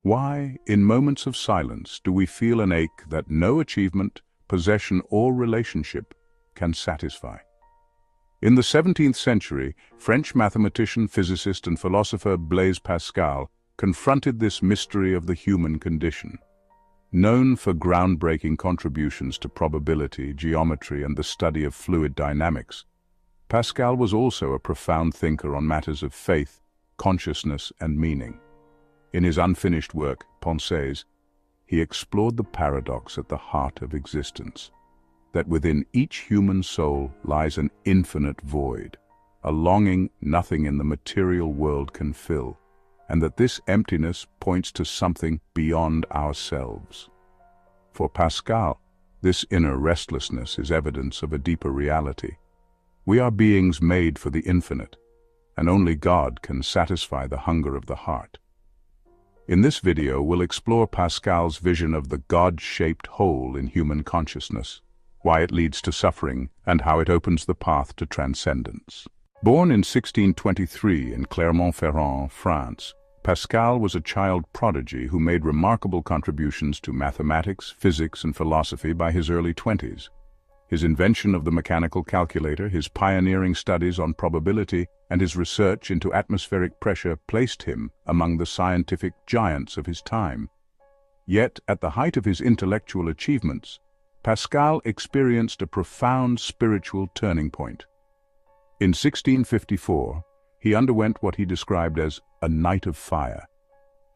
Why, in moments of silence, do we feel an ache that no achievement, possession, or relationship can satisfy? In the 17th century, French mathematician, physicist, and philosopher Blaise Pascal confronted this mystery of the human condition. Known for groundbreaking contributions to probability, geometry, and the study of fluid dynamics, Pascal was also a profound thinker on matters of faith, consciousness, and meaning. In his unfinished work, Pensées, he explored the paradox at the heart of existence, that within each human soul lies an infinite void, a longing nothing in the material world can fill, and that this emptiness points to something beyond ourselves. For Pascal, this inner restlessness is evidence of a deeper reality. We are beings made for the infinite, and only God can satisfy the hunger of the heart. In this video, we'll explore Pascal's vision of the God-shaped hole in human consciousness, why it leads to suffering, and how it opens the path to transcendence. Born in 1623 in Clermont-Ferrand, France, Pascal was a child prodigy who made remarkable contributions to mathematics, physics, and philosophy by his early 20s. His invention of the mechanical calculator, his pioneering studies on probability, and his research into atmospheric pressure placed him among the scientific giants of his time. Yet, at the height of his intellectual achievements, Pascal experienced a profound spiritual turning point. In 1654, he underwent what he described as a night of fire,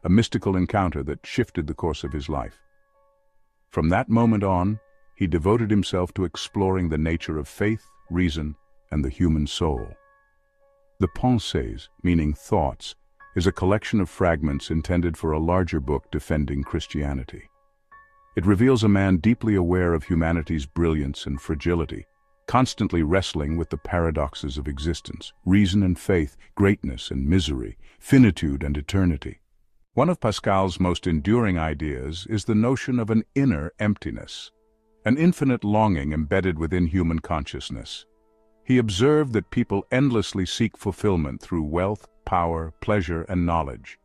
a mystical encounter that shifted the course of his life. From that moment on, he devoted himself to exploring the nature of faith, reason, and the human soul. The Pensées, meaning thoughts, is a collection of fragments intended for a larger book defending Christianity. It reveals a man deeply aware of humanity's brilliance and fragility, constantly wrestling with the paradoxes of existence, reason and faith, greatness and misery, finitude and eternity. One of Pascal's most enduring ideas is the notion of an inner emptiness, an infinite longing embedded within human consciousness. He observed that people endlessly seek fulfillment through wealth, power, pleasure, and knowledge.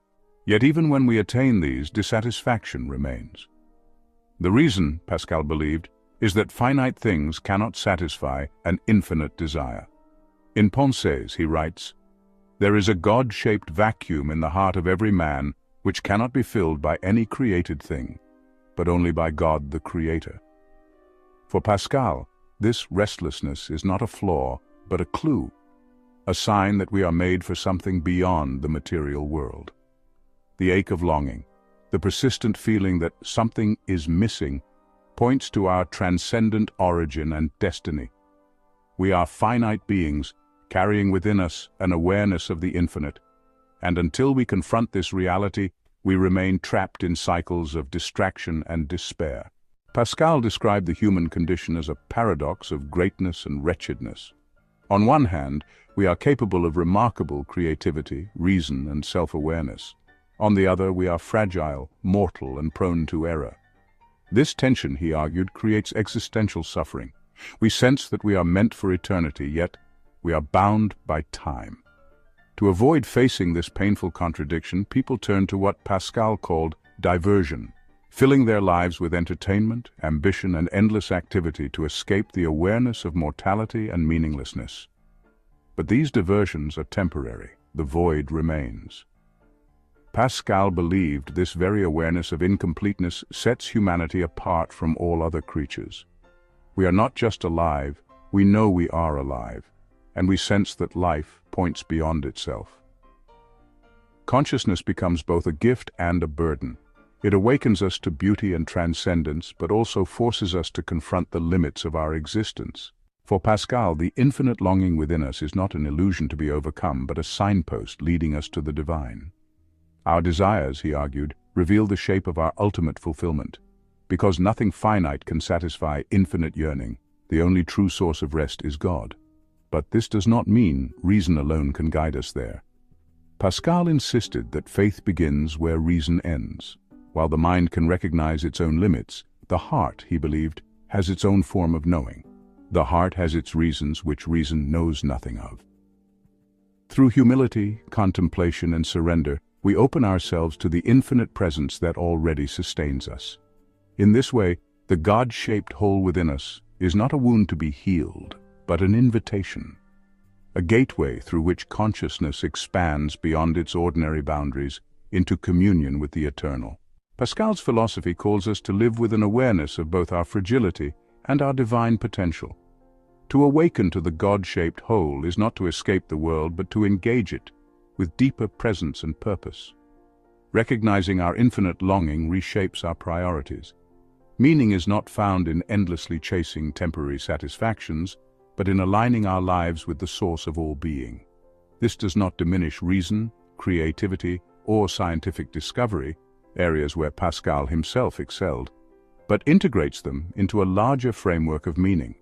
Yet even when we attain these, dissatisfaction remains. The reason, Pascal believed, is that finite things cannot satisfy an infinite desire. In Pensées, he writes, "There is a God-shaped vacuum in the heart of every man which cannot be filled by any created thing, but only by God the Creator." For Pascal, this restlessness is not a flaw, but a clue, a sign that we are made for something beyond the material world. The ache of longing, the persistent feeling that something is missing, points to our transcendent origin and destiny. We are finite beings, carrying within us an awareness of the infinite, and until we confront this reality, we remain trapped in cycles of distraction and despair. Pascal described the human condition as a paradox of greatness and wretchedness. On one hand, we are capable of remarkable creativity, reason, and self-awareness. On the other, we are fragile, mortal, and prone to error. This tension, he argued, creates existential suffering. We sense that we are meant for eternity, yet we are bound by time. To avoid facing this painful contradiction, people turn to what Pascal called diversion, filling their lives with entertainment, ambition, and endless activity to escape the awareness of mortality and meaninglessness. But these diversions are temporary. The void remains. Pascal believed this very awareness of incompleteness sets humanity apart from all other creatures. We are not just alive, we know we are alive, and we sense that life points beyond itself. Consciousness becomes both a gift and a burden. It awakens us to beauty and transcendence, but also forces us to confront the limits of our existence. For Pascal, the infinite longing within us is not an illusion to be overcome, but a signpost leading us to the divine. Our desires, he argued, reveal the shape of our ultimate fulfillment. Because nothing finite can satisfy infinite yearning, the only true source of rest is God. But this does not mean reason alone can guide us there. Pascal insisted that faith begins where reason ends. While the mind can recognize its own limits, the heart, he believed, has its own form of knowing. The heart has its reasons which reason knows nothing of. Through humility, contemplation, and surrender, we open ourselves to the infinite presence that already sustains us. In this way, the God-shaped hole within us is not a wound to be healed, but an invitation, a gateway through which consciousness expands beyond its ordinary boundaries into communion with the eternal. Pascal's philosophy calls us to live with an awareness of both our fragility and our divine potential. To awaken to the God-shaped whole is not to escape the world, but to engage it with deeper presence and purpose. Recognizing our infinite longing reshapes our priorities. Meaning is not found in endlessly chasing temporary satisfactions, but in aligning our lives with the source of all being. This does not diminish reason, creativity, or scientific discovery, areas where Pascal himself excelled, but integrates them into a larger framework of meaning.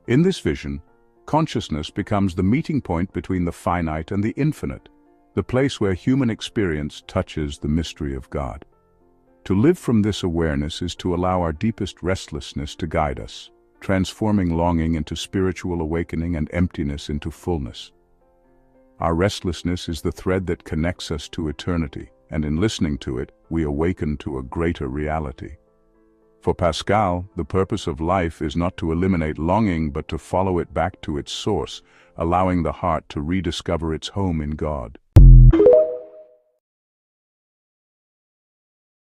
In this vision, consciousness becomes the meeting point between the finite and the infinite, the place where human experience touches the mystery of God. To live from this awareness is to allow our deepest restlessness to guide us, transforming longing into spiritual awakening and emptiness into fullness. Our restlessness is the thread that connects us to eternity, and in listening to it, we awaken to a greater reality. For Pascal, the purpose of life is not to eliminate longing, but to follow it back to its source, allowing the heart to rediscover its home in God.